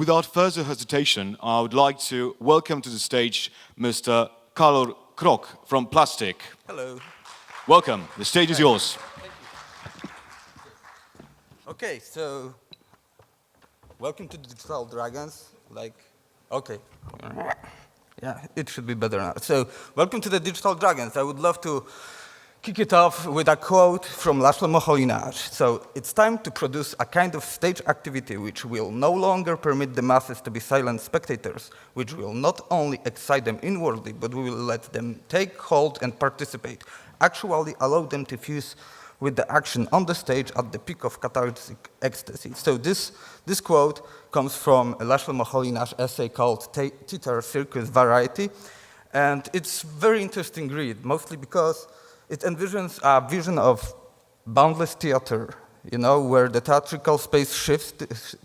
without further hesitation, I would like to welcome to the stage Mr. Karol Krok from Plastic. Hello. Welcome. The stage is yours. Thank you. Okay, so welcome to Digital Dragons. Okay. Yeah, it should be better now. So, welcome to the Digital Dragons. I would love to kick it off with a quote from Moholy-Nagy. So, it's time to produce a kind of stage activity which will no longer permit the masses to be silent spectators, which will not only excite them inwardly, but we will let them take hold and participate, actually allow them to fuse with the action on the stage at the peak of cathartic ecstasy. So this quote comes from Moholy-Nagy's essay called Theater, Circus, Variety. And it's a very interesting read, mostly because it envisions a vision of boundless theater, you know, where the theatrical space shifts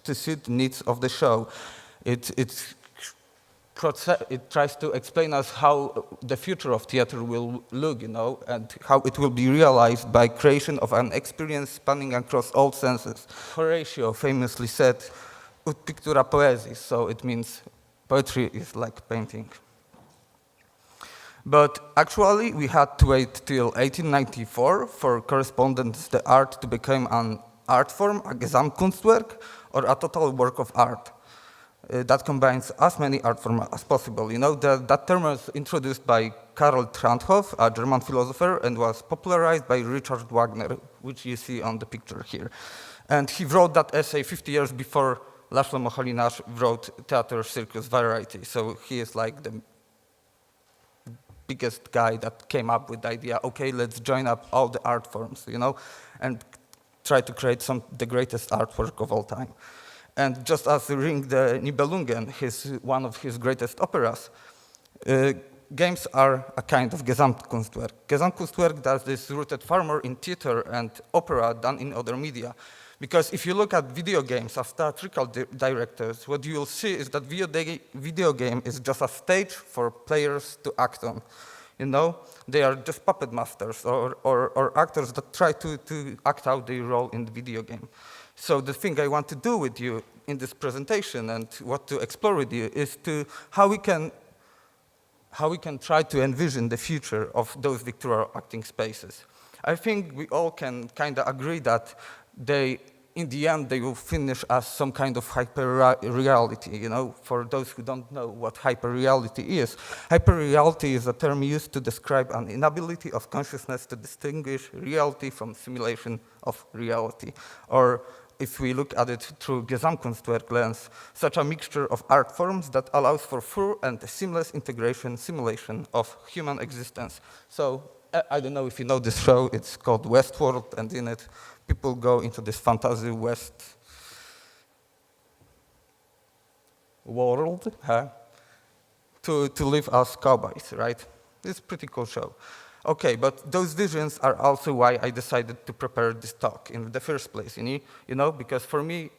to suit the needs of the show. It tries to explain us how the future of theater will look, you know, and how it will be realized by creation of an experience spanning across all senses. Horatio famously said, "Ut pictura poesis," so it means poetry is like painting. But actually, we had to wait till 1894 for correspondence the art to become an art form, a Gesamtkunstwerk, or a total work of art. That combines as many art forms as possible. You know, that term was introduced by Karol, a German philosopher, and was popularized by Richard Wagner, which you see on the picture here. And he wrote that essay 50 years before Moholy-Nagy wrote Theater, Circus, Variety. So he is like the biggest guy that came up with the idea, okay, let's join up all the art forms, you know, and try to create the greatest artwork of all time. And just as Ring the Nibelungen, one of his greatest operas, games are a kind of Gesamtkunstwerk. Gesamtkunstwerk does this rooted far more in theater and opera than in other media. Because if you look at video games as theatrical directors, what you will see is that video game is just a stage for players to act on. You know, they are just puppet masters or actors that try to act out their role in the video game. So the thing I want to do with you in this presentation and what to explore with you is how we can try to envision the future of those victorial acting spaces. I think we all can kind of agree that in the end, they will finish as some kind of hyper-reality. You know, for those who don't know what hyper-reality is a term used to describe an inability of consciousness to distinguish reality from simulation of reality. Or if we look at it through Gesamtkunstwerk lens, such a mixture of art forms that allows for full and seamless simulation of human existence. So, I don't know if you know this show, it's called Westworld, and in it, people go into this fantasy West world to live as cowboys, right? It's a pretty cool show. Okay, but those visions are also why I decided to prepare this talk in the first place, you know, because for me,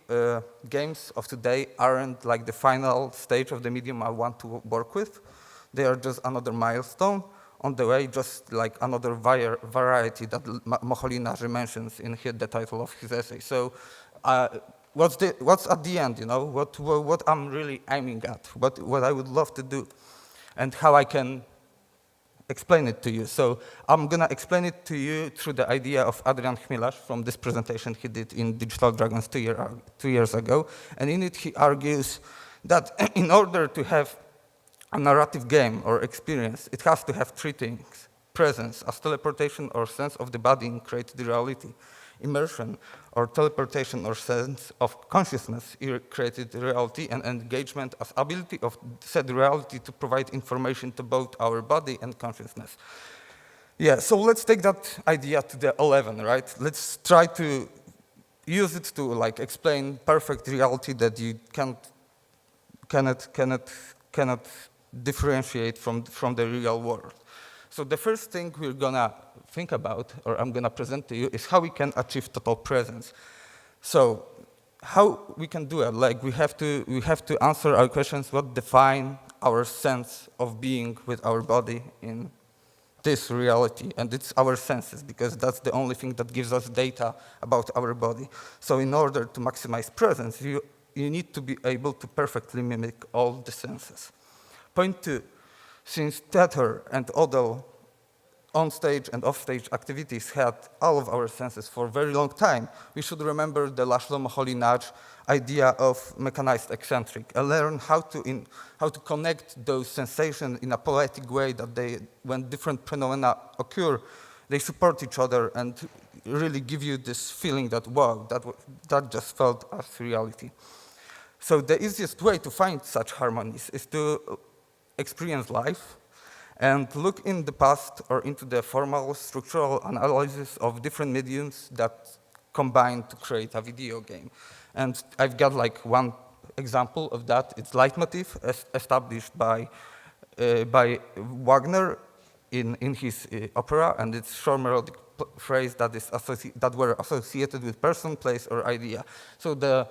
games of today aren't like the final stage of the medium I want to work with. They are just another milestone on the way, just like another variety that Moholy-Nagy mentions in the title of his essay. So what's at the end, you know, what I'm really aiming at, what I would love to do, and how I can explain it to you. So I'm going to explain it to you through the idea of Adrian Chmielarz from this presentation he did in Digital Dragons 2 years ago. And in it, he argues that in order to have a narrative game or experience, it has to have three things: presence, as teleportation or sense of the body in created reality; immersion, or teleportation or sense of consciousness in created reality; and engagement, as ability of said reality to provide information to both our body and consciousness. Yeah, so let's take that idea to the 11, right? Let's try to use it to like explain perfect reality that you cannot differentiate from the real world. So the first thing we're gonna think about, or I'm gonna present to you, is how we can achieve total presence. So how we can do it? Like we have to answer our questions: what define our sense of being with our body in this reality? And it's our senses, because that's the only thing that gives us data about our body. So in order to maximize presence, you you need to be able to perfectly mimic all the senses. Point 2, since theater and other on-stage and off-stage activities had all of our senses for a very long time, we should remember the Laszlo Moholy-Nagy idea of mechanized eccentric and learn how to connect those sensations in a poetic way that when different phenomena occur, they support each other and really give you this feeling that, wow, that just felt as reality. So the easiest way to find such harmonies is to experience life and look in the past or into the formal structural analysis of different mediums that combine to create a video game. And I've got like one example of that. It's leitmotif established by Wagner in his opera, and it's short melodic phrase that were associated with person, place, or idea. So the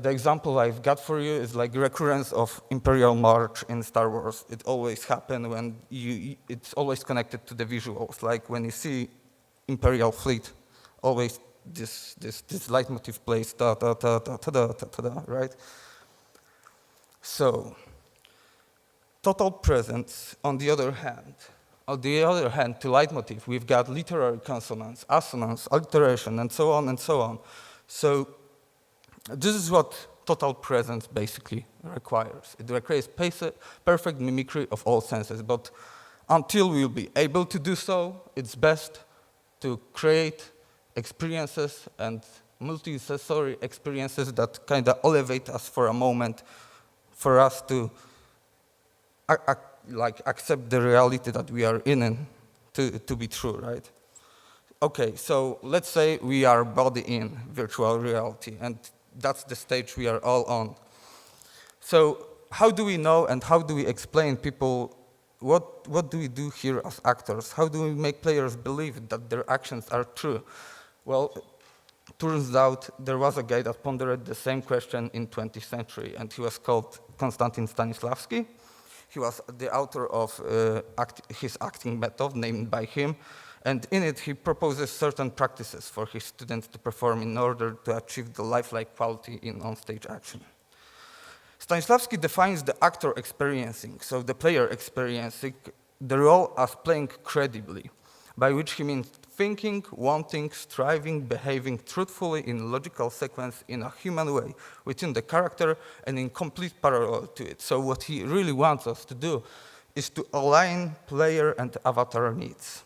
example I've got for you is like recurrence of Imperial March in Star Wars. It always happens when it's always connected to the visuals. Like when you see Imperial fleet, always this leitmotif plays da da da da da da da da, right? So total presence, on the other hand, to leitmotif, we've got literary consonance, assonance, alliteration, and so on and so on. So this is what total presence basically requires. It requires perfect mimicry of all senses, but until we'll be able to do so, it's best to create experiences and multi-sensory experiences that kind of elevate us for a moment, for us to accept the reality that we are in to be true, right? Okay, so let's say we are body in virtual reality, and that's the stage we are all on. So how do we know and how do we explain people, what do we do here as actors? How do we make players believe that their actions are true? Well, turns out there was a guy that pondered the same question in 20th century, and he was called Konstantin Stanislavski. He was the author of his acting method, named by him, and in it he proposes certain practices for his students to perform in order to achieve the lifelike quality in on-stage action. Stanislavski defines the actor experiencing, so the player experiencing, the role as playing credibly, by which he means thinking, wanting, striving, behaving truthfully in logical sequence in a human way within the character and in complete parallel to it. So what he really wants us to do is to align player and avatar needs.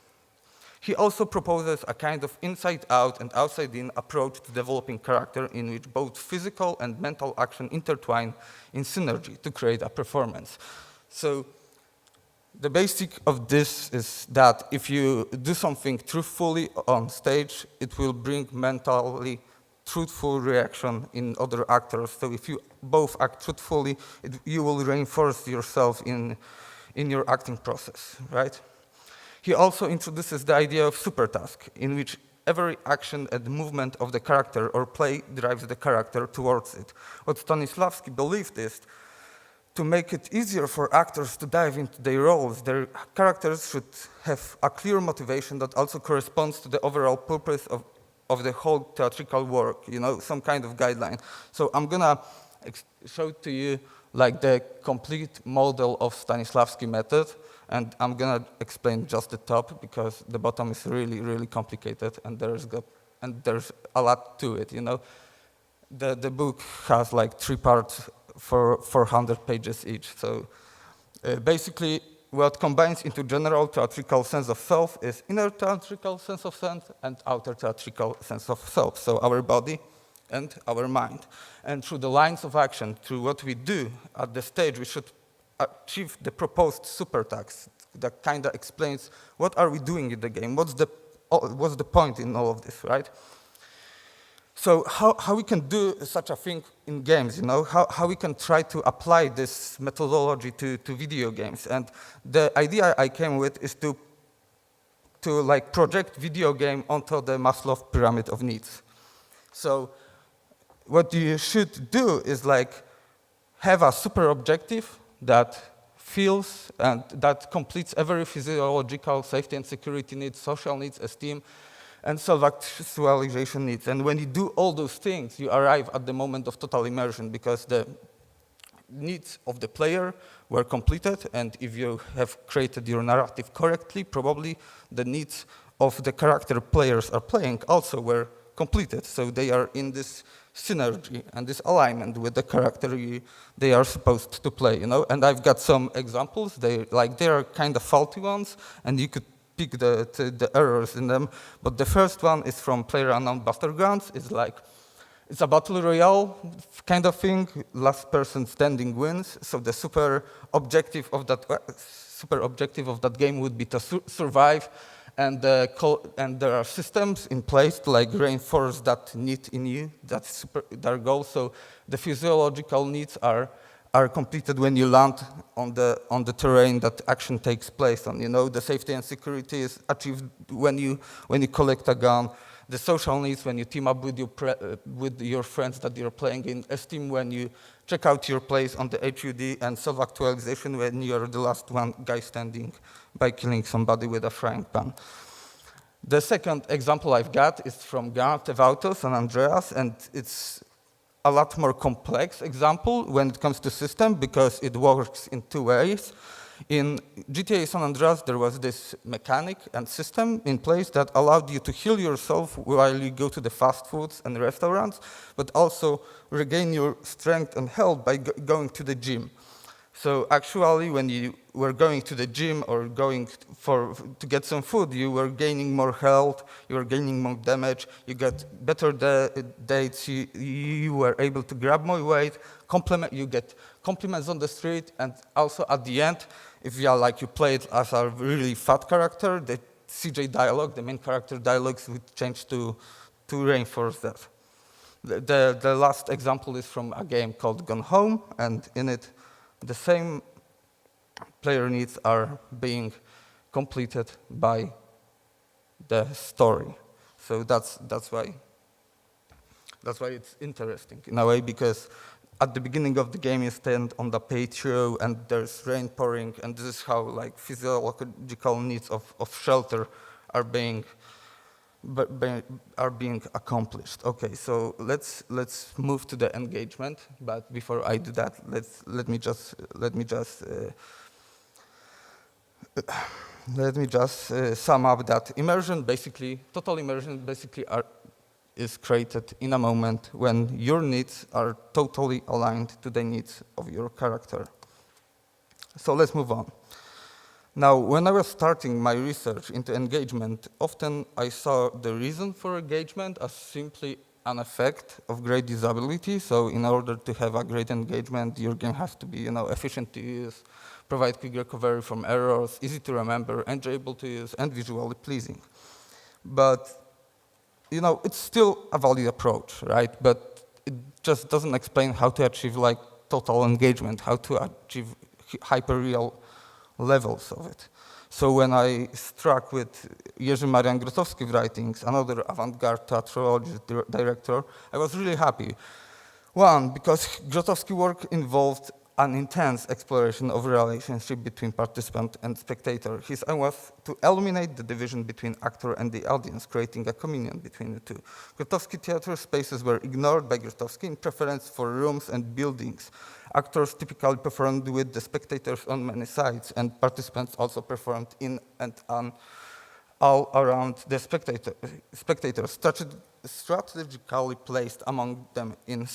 He also proposes a kind of inside-out and outside-in approach to developing character in which both physical and mental action intertwine in synergy to create a performance. So the basic of this is that if you do something truthfully on stage, it will bring mentally truthful reaction in other actors. So if you both act truthfully, you will reinforce yourself in your acting process, right? He also introduces the idea of supertask, in which every action and movement of the character or play drives the character towards it. What Stanislavski believed is to make it easier for actors to dive into their roles, their characters should have a clear motivation that also corresponds to the overall purpose of the whole theatrical work, you know, some kind of guideline. So I'm gonna show to you like the complete model of Stanislavski method, and I'm gonna explain just the top because the bottom is really, really complicated, and there's a lot to it, you know. The book has like 3 parts for 400 pages each. So basically, what combines into general theatrical sense of self is inner theatrical sense of self and outer theatrical sense of self, so our body and our mind. And through the lines of action, through what we do at the stage, we should achieve the proposed supertask that kind of explains what are we doing in the game, what's the point in all of this, right? So how we can do such a thing in games, you know, how we can try to apply this methodology to video games. And the idea I came with is to like project video game onto the Maslow pyramid of needs. So what you should do is like have a super objective that feels and that completes every physiological safety and security needs, social needs, esteem, and self-actualization needs. And when you do all those things, you arrive at the moment of total immersion, because the needs of the player were completed, and if you have created your narrative correctly, probably the needs of the character players are playing also were completed. So they are in this synergy and this alignment with the character they are supposed to play, you know. And I've got some examples. They are kind of faulty ones, and you could pick the errors in them. But the first one is from PlayerUnknown Battlegrounds. It's a battle royale kind of thing. Last person standing wins. So the super objective of that game would be to survive. And there are systems in place to reinforce that need in you, their goal. So the physiological needs are completed when you land on the terrain that action takes place on. You know, the safety and security is achieved when you collect a gun. The social needs when you team up with your friends that you're playing in. Esteem when you check out your place on the HUD, and self-actualization when you're the last one guy standing by killing somebody with a frying pan. The second example I've got is from Grand Theft Auto San Andreas, and it's a lot more complex example when it comes to system, because it works in two ways. In GTA San Andreas, there was this mechanic and system in place that allowed you to heal yourself while you go to the fast foods and restaurants, but also regain your strength and health by going to the gym. So actually, when you were going to the gym or going to get some food, you were gaining more health, you were gaining more damage, you got better dates, you were able to grab more weight, you get compliments on the street, and also at the end, if you played as a really fat character, the CJ dialogue, the main character dialogues, would change to reinforce that. The last example is from a game called Gone Home, and in it, the same player needs are being completed by the story. So that's why it's interesting in a way, because at the beginning of the game you stand on the patio and there's rain pouring, and this is how physiological needs of shelter are being accomplished. Okay, so let's move to the engagement. But before I do that, let me just sum up that total immersion basically is created in a moment when your needs are totally aligned to the needs of your character. So let's move on. Now, when I was starting my research into engagement, often I saw the reason for engagement as simply an effect of great usability. So in order to have a great engagement, your game has to be, efficient to use, provide quick recovery from errors, easy to remember, enjoyable to use, and visually pleasing. But, it's still a valid approach, right? But it just doesn't explain how to achieve total engagement, how to achieve hyper-real levels of it. So when I struck with Jerzy Marian Grotowski's writings, another avant-garde theatrologist director, I was really happy. One, because Grotowski's work involved an intense exploration of relationship between participant and spectator. His aim was to eliminate the division between actor and the audience, creating a communion between the two. Grotowski theater spaces were ignored by Grotowski in preference for rooms and buildings. Actors typically performed with the spectators on many sides, and participants also performed in and all around the spectators, strategically placed among them in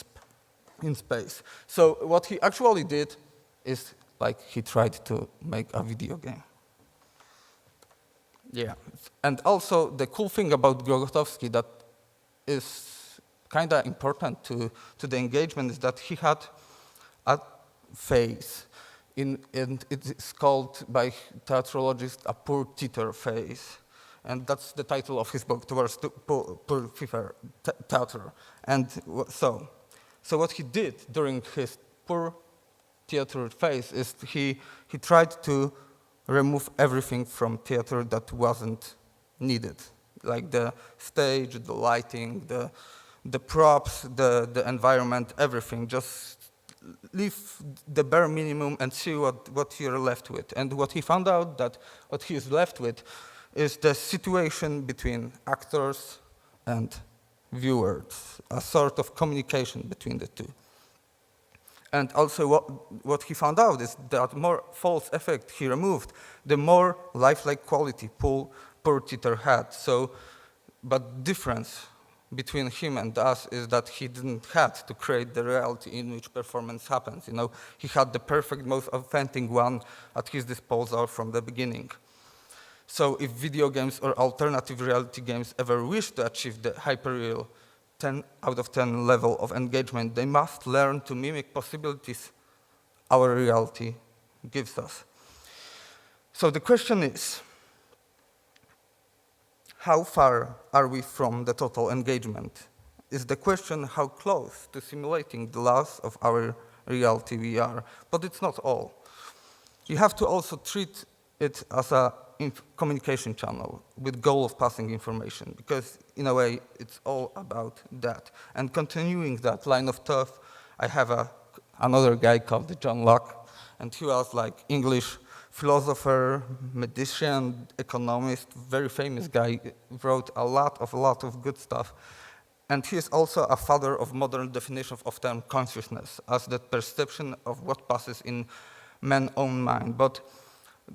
space. So what he actually did is he tried to make a video game. Yeah, and also the cool thing about Grotowski that is kind of important to the engagement is that he had a phase, and it is called by theatrologists a poor theater phase. And that's the title of his book, Towards Poor Theater. And so what he did during his poor theater phase is he tried to remove everything from theater that wasn't needed, like the stage, the lighting, the props, the environment, everything. Just leave the bare minimum and see what you're left with. And what he found out that what he is left with is the situation between actors and viewers, a sort of communication between the two. And also what he found out is that more false effect he removed, the more lifelike quality poor Titer had. So, but difference between him and us is that he didn't have to create the reality in which performance happens. You know, he had the perfect, most authentic one at his disposal from the beginning. So if video games or alternative reality games ever wish to achieve the hyperreal 10 out of 10 level of engagement, they must learn to mimic possibilities our reality gives us. So the question is, how far are we from the total engagement? Is the question how close to simulating the loss of our reality we are? But it's not all. You have to also treat it as a communication channel with goal of passing information, because in a way it's all about that. And continuing that line of thought, I have another guy called John Locke, and he was like English philosopher, magician, economist, very famous guy, wrote a lot of good stuff. And he is also a father of modern definition of term consciousness as the perception of what passes in man's own mind. But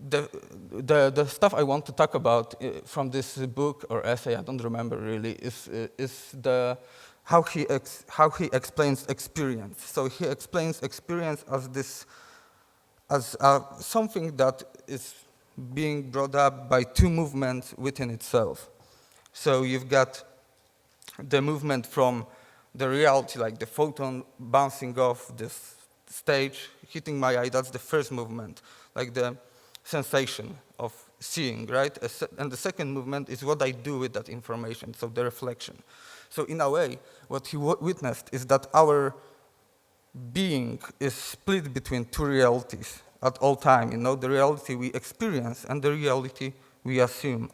the stuff I want to talk about from this book or essay, I don't remember really, is how he explains experience. So he explains experience as something that is being brought up by two movements within itself. So you've got the movement from the reality, like the photon bouncing off this stage, hitting my eye, that's the first movement, like the sensation of seeing, right? And the second movement is what I do with that information, so the reflection. So in a way, what he witnessed is that our being is split between two realities at all time, you know, the reality we experience and the reality we assume.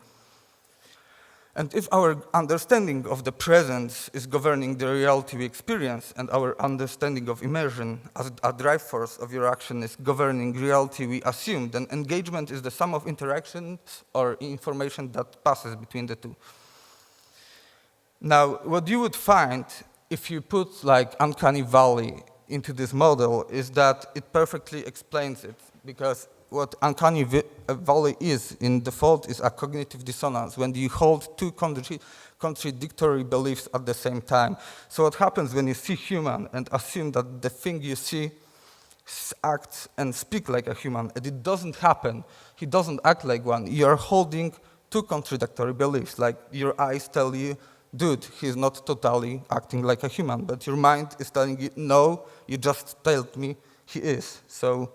And if our understanding of the present is governing the reality we experience, and our understanding of immersion as a drive force of your action is governing reality we assume, then engagement is the sum of interactions or information that passes between the two. Now, what you would find if you put like uncanny valley into this model is that it perfectly explains it, because what uncanny valley is in default is a cognitive dissonance when you hold two contradictory beliefs at the same time. So what happens when you see human and assume that the thing you see acts and speaks like a human, and it doesn't happen, he doesn't act like one, you're holding two contradictory beliefs, like your eyes tell you, dude, he's not totally acting like a human, but your mind is telling you, no, you just told me he is. So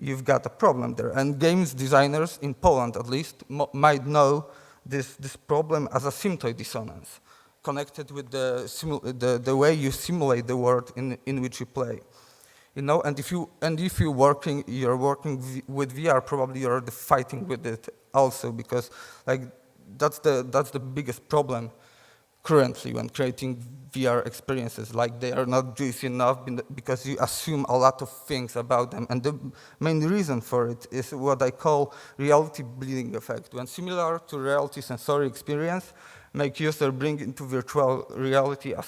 you've got a problem there. And games designers, in Poland at least, might know this problem as a symptoid dissonance, connected with the way you simulate the world in which you play. You know, and if you're working with VR, probably you're fighting with it also, because like that's the biggest problem currently when creating VR experiences. Like they are not juicy enough because you assume a lot of things about them. And the main reason for it is what I call reality bleeding effect. When similar to reality sensory experience, make user bring into virtual reality a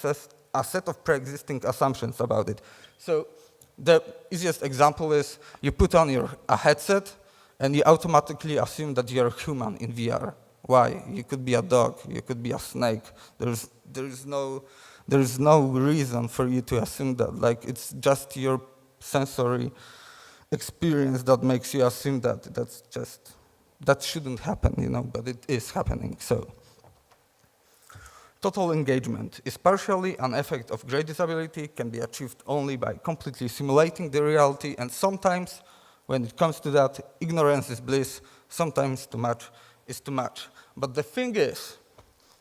set of pre-existing assumptions about it. So the easiest example is you put on a headset and you automatically assume that you're human in VR. Why? You could be a dog, you could be a snake. There is no reason for you to assume that. Like it's just your sensory experience that makes you assume that. That shouldn't happen, you know, but it is happening. So total engagement is partially an effect of great disability, can be achieved only by completely simulating the reality, and sometimes when it comes to that, ignorance is bliss, sometimes too much is too much. But the thing is,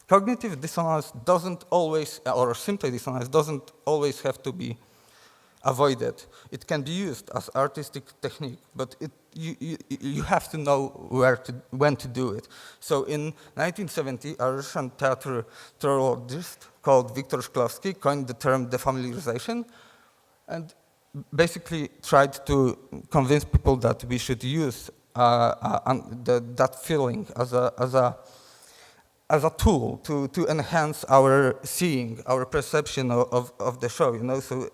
cognitive dissonance doesn't always, or symptoid dissonance doesn't always have to be avoided. It can be used as artistic technique, but you have to know when to do it. So in 1970, a Russian theatrologist called Viktor Shklovski coined the term defamiliarization, and basically tried to convince people that we should use that feeling as a tool to enhance our seeing, our perception of the show, you know. So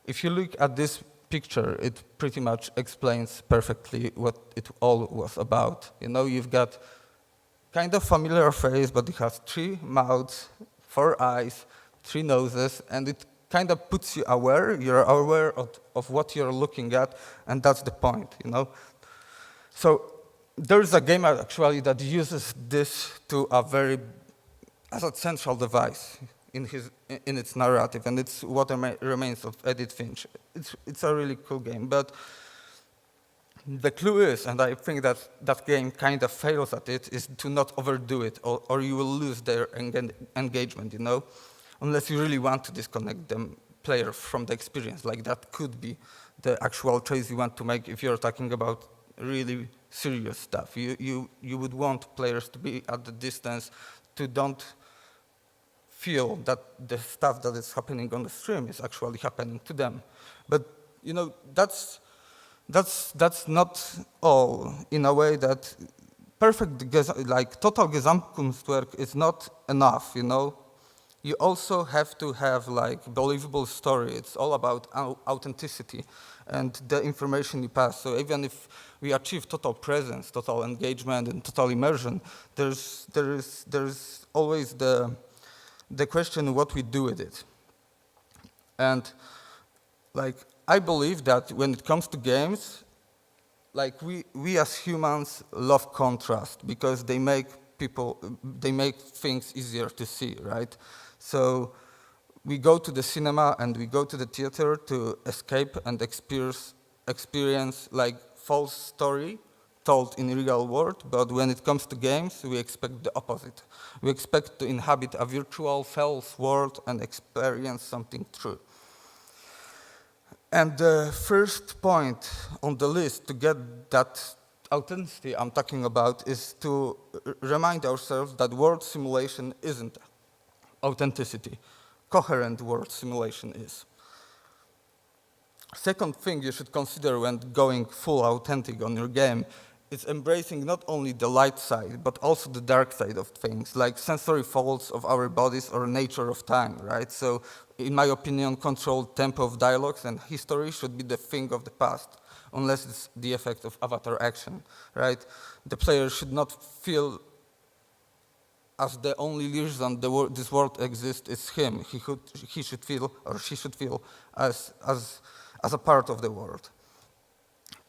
if you look at this picture, it pretty much explains perfectly what it all was about. You know, you've got kind of familiar face, but it has 3 mouths, 4 eyes, 3 noses, and it kind of puts you aware. You're aware of what you're looking at, and that's the point, you know. So there's a game actually that uses this as a central device in its narrative, and it's What Remains of Edith Finch. It's a really cool game, but the clue is, and I think that game kind of fails at it, is to not overdo it, or you will lose their engagement, you know, unless you really want to disconnect the player from the experience. Like, that could be the actual choice you want to make if you're talking about really serious stuff. You would want players to be at the distance, to don't feel that the stuff that is happening on the stream is actually happening to them. But, you know, that's not all. In a way that total Gesamtkunstwerk is not enough, you know. You also have to have like believable story. It's all about authenticity and the information you pass. So even if we achieve total presence, total engagement, and total immersion, there's always the question what we do with it. And like, I believe that when it comes to games, like we as humans love contrast because they make things easier to see, right? So we go to the cinema and we go to the theater to escape and experience like false story told in real world, but when it comes to games, we expect the opposite. We expect to inhabit a virtual false world and experience something true. And the first point on the list to get that authenticity I'm talking about is to remind ourselves that world simulation isn't authenticity. Coherent world simulation is. Second thing you should consider when going full authentic on your game is embracing not only the light side, but also the dark side of things, like sensory faults of our bodies or nature of time, right? So, in my opinion, controlled tempo of dialogues and history should be the thing of the past, unless it's the effect of avatar action, right? The player should not feel as the only reason this world exists is him. He should feel, or she should feel, as a part of the world.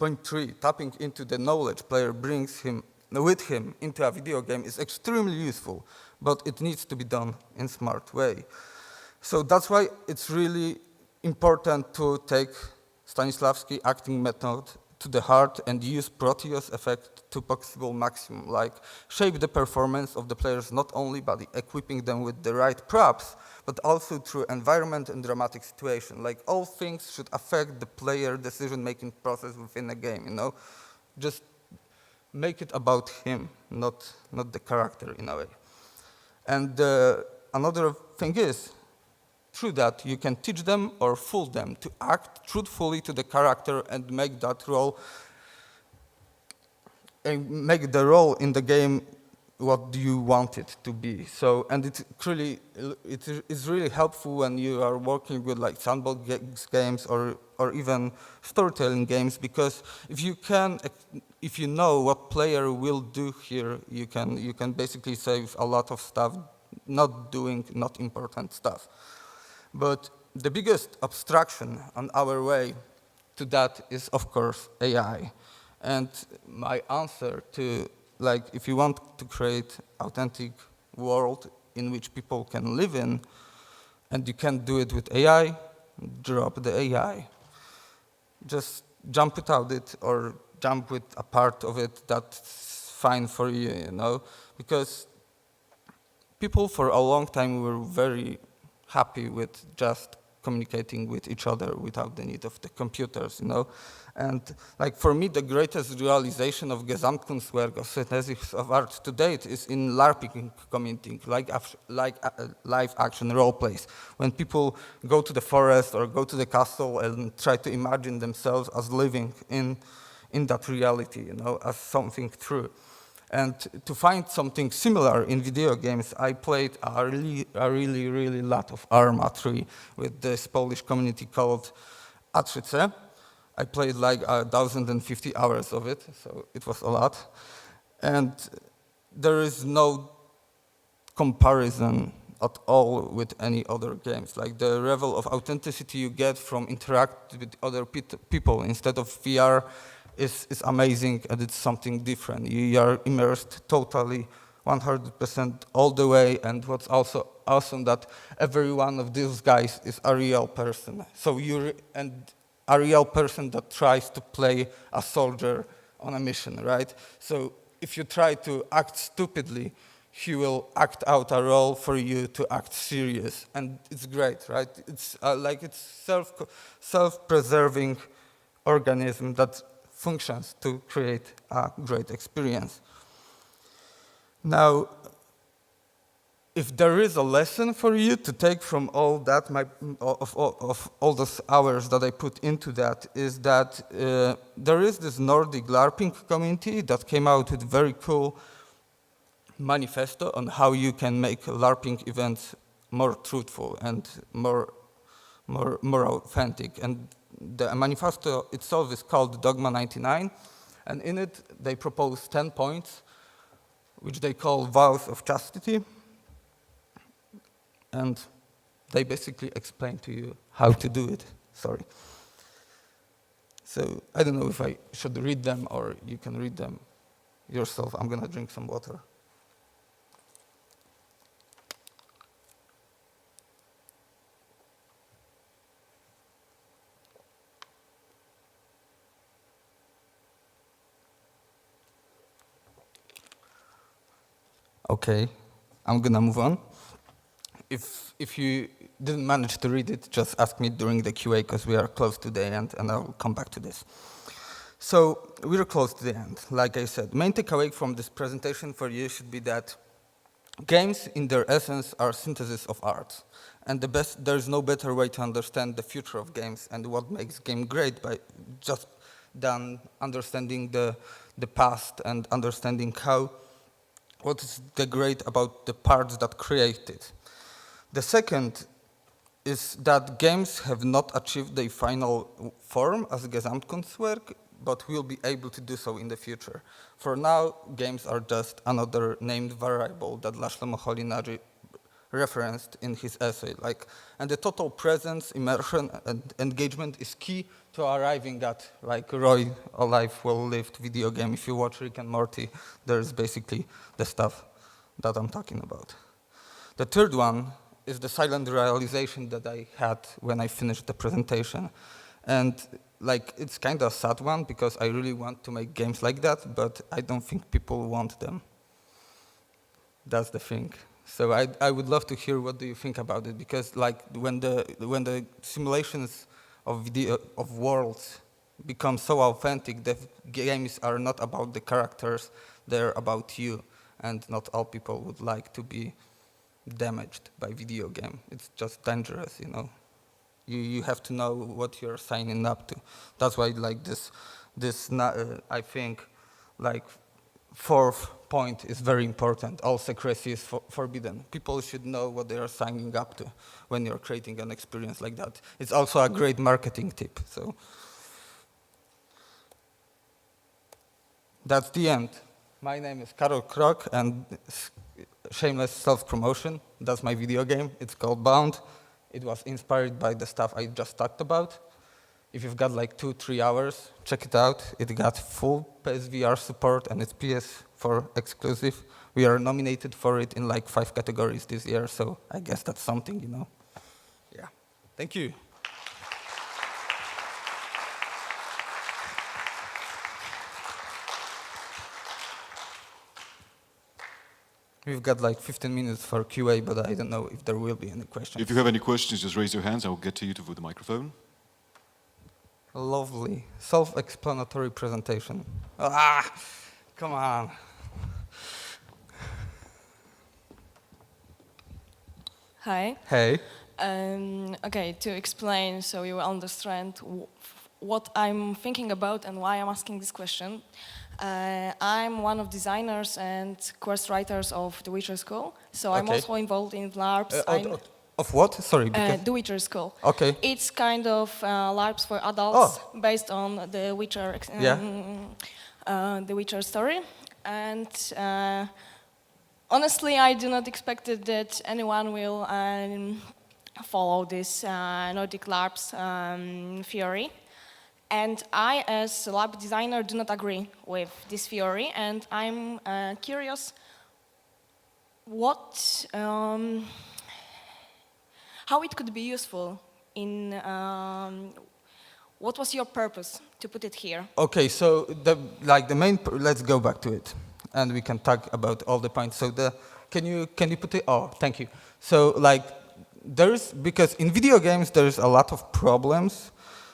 Point 3, tapping into the knowledge player brings with him into a video game is extremely useful, but it needs to be done in a smart way. So that's why it's really important to take Stanislavski acting method to the heart and use Proteus effect to possible maximum, like shape the performance of the players not only by equipping them with the right props, but also through environment and dramatic situation. Like, all things should affect the player decision-making process within a game, you know? Just make it about him, not the character in a way. And another thing is, through that, you can teach them or fool them to act truthfully to the character and make that role, and make the role in the game what you want it to be. So, and it is really helpful when you are working with like sandbox games or even storytelling games, because if you know what player will do here, you can basically save a lot of stuff, not doing not important stuff. But the biggest obstruction on our way to that is, of course, AI. And my answer to, like, if you want to create authentic world in which people can live in, and you can't do it with AI, drop the AI. Just jump without it, or jump with a part of it that's fine for you, you know? Because people for a long time were very happy with just communicating with each other without the need of the computers, you know? And like, for me, the greatest realization of Gesamtkunstwerk, of synthesis of art to date, is in LARPing community, like live action role plays. When people go to the forest or go to the castle and try to imagine themselves as living in in that reality, as something true. And to find something similar in video games, I played a really lot of Arma 3 with this Polish community called A3C. I played like 1,050 hours of it, so it was a lot. And there is no comparison at all with any other games. Like the level of authenticity you get from interacting with other people instead of VR is amazing, and it's something different. You are immersed totally 100% all the way, and what's also awesome that every one of these guys is a real person. So and a real person that tries to play a soldier on a mission, right? So if you try to act stupidly, he will act out a role for you to act serious, and it's great, right? It's it's self-preserving organism that functions to create a great experience. Now, if there is a lesson for you to take from all that, of all those hours that I put into that, is that there is this Nordic LARPing community that came out with very cool manifesto on how you can make LARPing events more truthful and more authentic. And the manifesto itself is called Dogma 99, and in it they propose 10 points, which they call vows of chastity, and they basically explain to you how to do it. Sorry. So I don't know if I should read them or you can read them yourself. I'm gonna drink some water. Okay, I'm gonna move on. If you didn't manage to read it, just ask me during the QA, because we are close to the end, and I'll come back to this. So we're close to the end. Like I said, main takeaway from this presentation for you should be that games, in their essence, are synthesis of art. And there's no better way to understand the future of games and what makes game great than understanding the past and understanding what is the great about the parts that create it. The second is that games have not achieved their final form as Gesamtkunstwerk, but will be able to do so in the future. For now, games are just another named variable that Laszlo Moholy-Nagy referenced in his essay. And the total presence, immersion, and engagement is key to arriving at, like Roy, a life well-lived video game. If you watch Rick and Morty, there's basically the stuff that I'm talking about. The third one is the silent realization that I had when I finished the presentation. And it's kind of a sad one, because I really want to make games like that, but I don't think people want them. That's the thing. So I would love to hear what do you think about it, because when the simulations of worlds become so authentic, the games are not about the characters, they're about you, and not all people would like to be damaged by video game. It's just dangerous, You have to know what you're signing up to. That's why I think fourth point is very important. All secrecy is forbidden. People should know what they are signing up to when you're creating an experience like that. It's also a great marketing tip. So that's the end. My name is Karol Krok, and shameless self-promotion. That's my video game. It's called Bound. It was inspired by the stuff I just talked about. If you've got 2-3 hours, check it out. It got full PSVR support, and it's PS4 exclusive. We are nominated for it in 5 categories this year, so I guess that's something, Yeah. Thank you. We've got 15 minutes for QA, but I don't know if there will be any questions. If you have any questions, just raise your hands. I will get to you with the microphone. Lovely. Self-explanatory presentation. Come on. Hi. Hey. Okay, to explain so you will understand what I'm thinking about and why I'm asking this question. I'm one of designers and course writers of The Witcher School, so I'm Okay. also involved in LARPs. Of what? Sorry, because... The Witcher School. Okay. It's kind of LARPs for adults based on the Witcher, the Witcher story. And honestly, I do not expect that anyone will follow this Nordic LARPs theory. And I, as a lab designer, do not agree with this theory, and I'm curious how it could be useful in, what was your purpose to put it here? Okay, so let's go back to it, and we can talk about all the points. So can you put it? Oh, thank you. So because in video games there's a lot of problems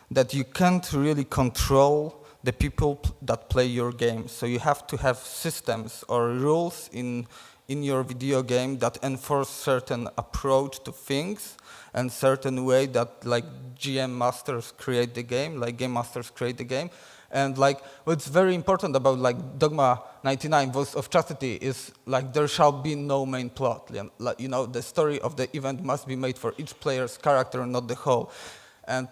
that you can't really control the people that play your game. So you have to have systems or rules in your video game that enforce certain approach to things and certain way that GM masters create the game, game masters create the game. And what's very important about Dogma 99, Voice of Chastity, is there shall be no main plot. The story of the event must be made for each player's character, not the whole. And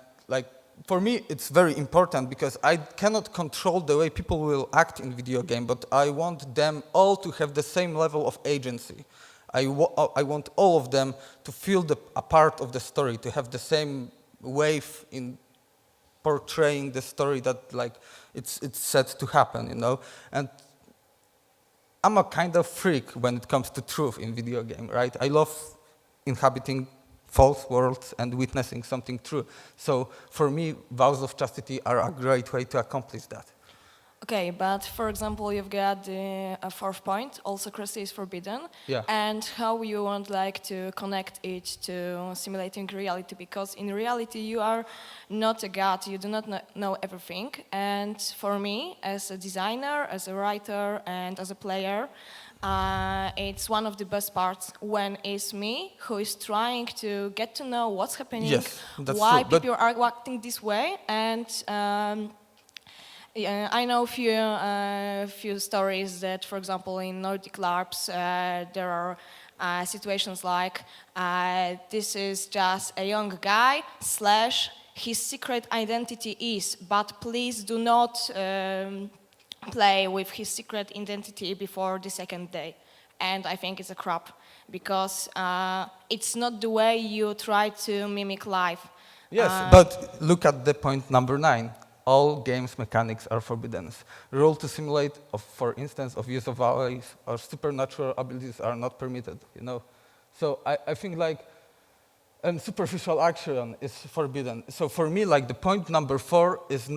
for me, it's very important because I cannot control the way people will act in video game, but I want them all to have the same level of agency. I want all of them to feel a part of the story, to have the same wave in portraying the story that it's set to happen, And I'm a kind of freak when it comes to truth in video game, right? I love inhabiting false worlds and witnessing something true. So for me, vows of chastity are a great way to accomplish that. Okay, but for example, you've got the fourth point, all secrecy is forbidden. Yeah. And how you want to connect it to simulating reality, because in reality you are not a god, you do not know everything. And for me, as a designer, as a writer, and as a player, it's one of the best parts when it's me who is trying to get to know what's happening, yes, that's why true, people are acting this way, and I know few stories that, for example, in Nordic LARPs, there are situations like this is just a young guy / his secret identity is, but please do not play with his secret identity before the second day. And I think it's a crap, because it's not the way you try to mimic life. Yes, but look at the point number 9. All games mechanics are forbidden. Rule to simulate, for instance, of use of allies or supernatural abilities are not permitted, So I think and superficial action is forbidden. So for me, the point number 4 is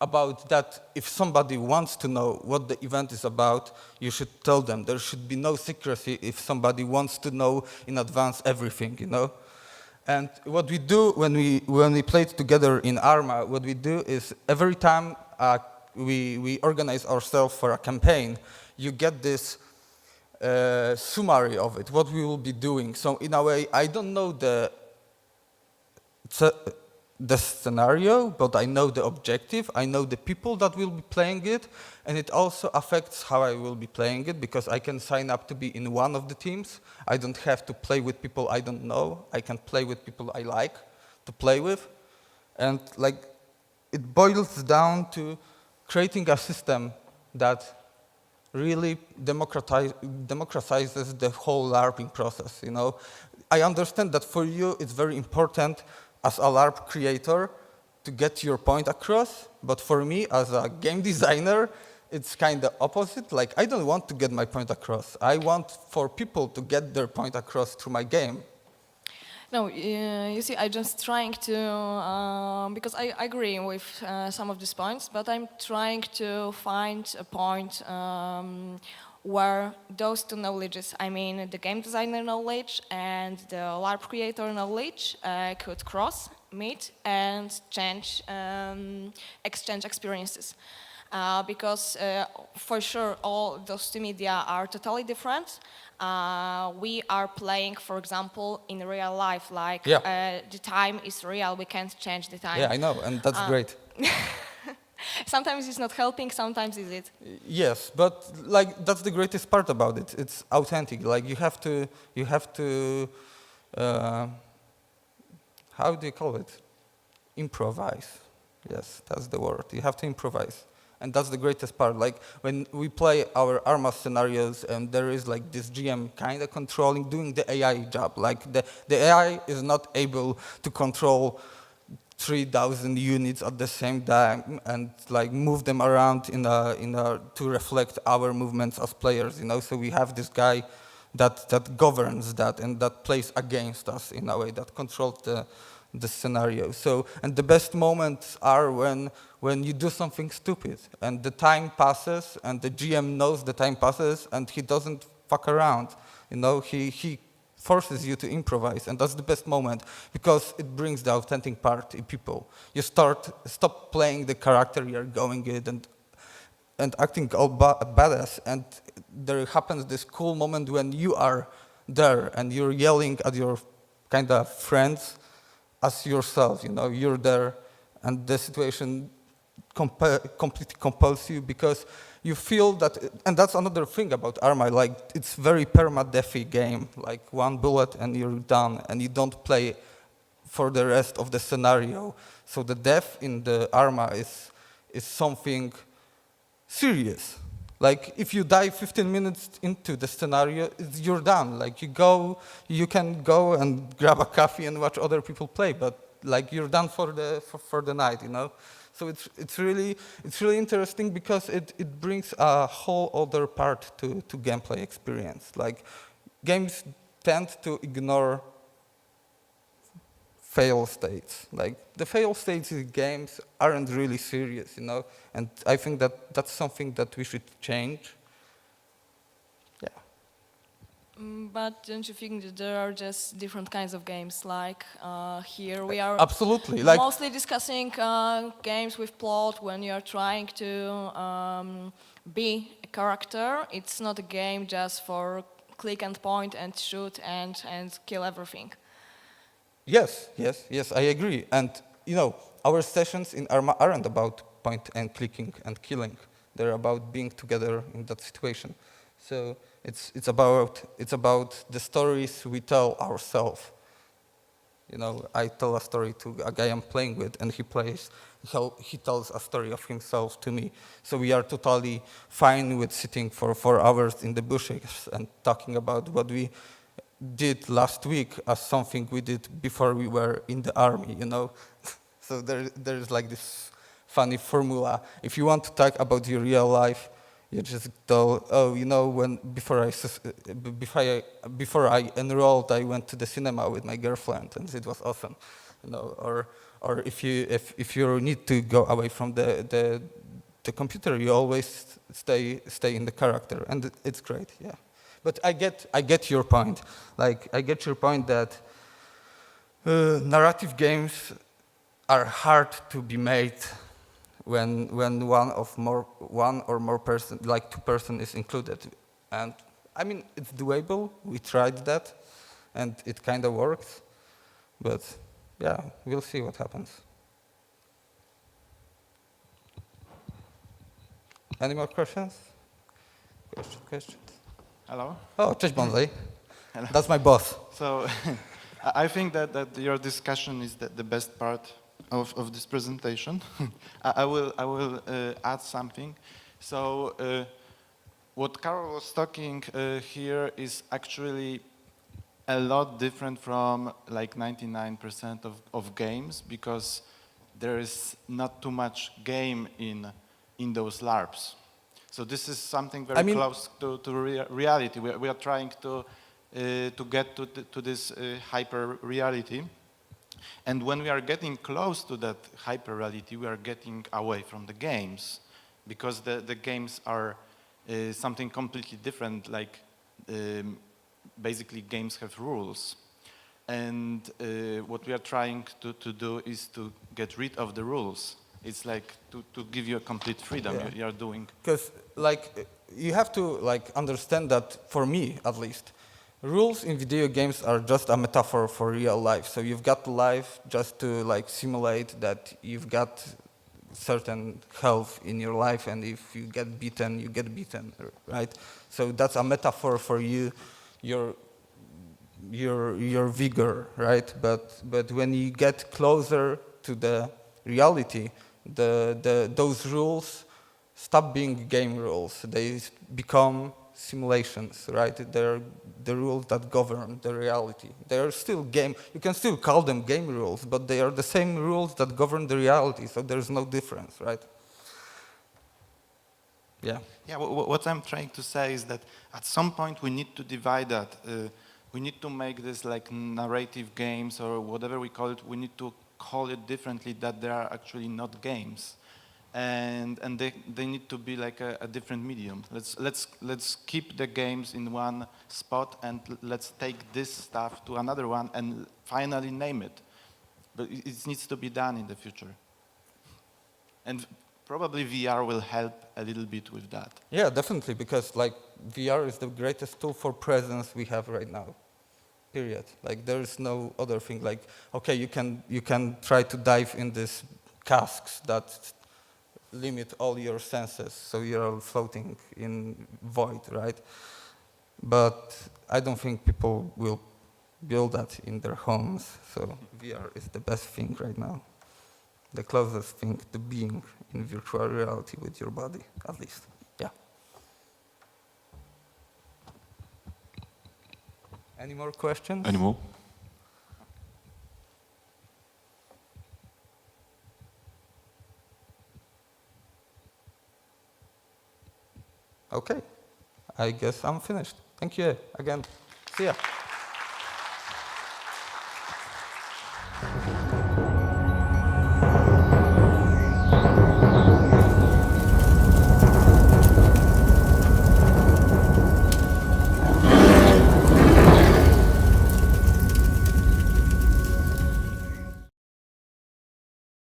about that if somebody wants to know what the event is about, you should tell them. There should be no secrecy if somebody wants to know in advance everything, And what we do when we play together in Arma, what we do is every time we organize ourselves for a campaign, you get this summary of it, what we will be doing. So in a way, I don't know the scenario, but I know the objective, I know the people that will be playing it, and it also affects how I will be playing it, because I can sign up to be in one of the teams. I don't have to play with people I don't know. I can play with people I like to play with. And it boils down to creating a system that really democratizes the whole LARPing process, I understand that for you it's very important as a LARP creator to get your point across, but for me as a game designer, it's kind of opposite. I don't want to get my point across. I want for people to get their point across through my game. No, you see, I'm just trying to, because I agree with some of these points, but I'm trying to find a point where those two knowledges, I mean the game designer knowledge and the LARP creator knowledge could cross, meet, and exchange experiences. because for sure all those two media are totally different. We are playing, for example, in real life, like the time is real, we can't change the time. Yeah, I know, and that's great. Sometimes it's not helping, sometimes is it. Yes, but like that's the greatest part about it. It's authentic. Like you have to, how do you call it? Improvise. Yes, that's the word. You have to improvise. And that's the greatest part. Like when we play our Arma scenarios and there is like this GM kind of controlling, doing the AI job. Like the AI is not able to control 3,000 units at the same time and like move them around to reflect our movements as players, you know. So we have this guy that governs that and that plays against us in a way, that controls the scenario. So, and the best moments are when you do something stupid and the time passes and the GM knows the time passes and he doesn't fuck around, you know. He forces you to improvise, and that's the best moment because it brings the authentic part in people. You stop playing the character you're going it and acting all badass, and there happens this cool moment when you are there and you're yelling at your kind of friends as yourself, you know. You're there and the situation completely compels you because you feel that, and that's another thing about Arma, like it's very perma-defy game, like one bullet and you're done and you don't play for the rest of the scenario. So the death in the Arma is something serious. Like if you die 15 minutes into the scenario, you're done. Like you can go and grab a coffee and watch other people play, but like you're done for the night, you know. So it's really interesting because it brings a whole other part to gameplay experience. Like games tend to ignore fail states. Like the fail states in games aren't really serious, you know. And I think that that's something that we should change. Yeah. But don't you think that there are just different kinds of games? Like here we are Absolutely. Like mostly discussing games with plot when you're trying to be a character. It's not a game just for click and point and shoot and kill everything. Yes, I agree. And you know, our sessions in Arma aren't about point and clicking and killing. They're about being together in that situation. So it's about the stories we tell ourselves. You know, I tell a story to a guy I'm playing with, and he tells a story of himself to me. So we are totally fine with sitting for 4 hours in the bushes and talking about what we did last week as something we did before we were in the army, you know. So there's like this funny formula. If you want to talk about your real life, you just tell, oh, you know, before I enrolled, I went to the cinema with my girlfriend, and it was awesome, you know. Or if you need to go away from the computer, you always stay in the character, and it's great, yeah. But I get your point. Like I get your point that narrative games are hard to be made when one or more person, like 2 person, is included. And I mean, it's doable. We tried that, and it kind of works. But yeah, we'll see what happens. Any more questions? Questions? Hello. Oh, cześć Bonsai. Hello. That's my boss. So I think that your discussion is the best part of this presentation. I will add something. So what Karol was talking here is actually a lot different from like 99% of games, because there is not too much game in those LARPs. So this is something very close to reality. We are trying to get to this hyper reality. And when we are getting close to that hyper reality, we are getting away from the games, because the games are something completely different. Like basically games have rules. And what we are trying to do is to get rid of the rules It's like to give you a complete freedom. Yeah. You're doing. Because like you have to like understand that, for me at least, rules in video games are just a metaphor for real life. So you've got life just to like simulate that you've got certain health in your life, and if you get beaten, you get beaten, right? So that's a metaphor for you, your vigor, right? But when you get closer to the reality, those rules stop being game rules. They become simulations, right? They're the rules that govern the reality. They are still game. You can still call them game rules, but they are the same rules that govern the reality. So there's no difference, right? Yeah. Yeah. What I'm trying to say is that at some point we need to divide that. We need to make this like narrative games or whatever we call it. We need to call it differently. That they are actually not games. And they need to be like a different medium. Let's keep the games in one spot and let's take this stuff to another one and finally name it. But it needs to be done in the future. And probably VR will help a little bit with that. Yeah, definitely, because like VR is the greatest tool for presence we have right now. Period. Like there is no other thing. Like okay, you can try to dive in these casks that limit all your senses, so you're floating in void, right? But I don't think people will build that in their homes, so VR is the best thing right now. The closest thing to being in virtual reality with your body, at least. Yeah. Any more questions? Any more? Okay, I guess I'm finished. Thank you again. See ya.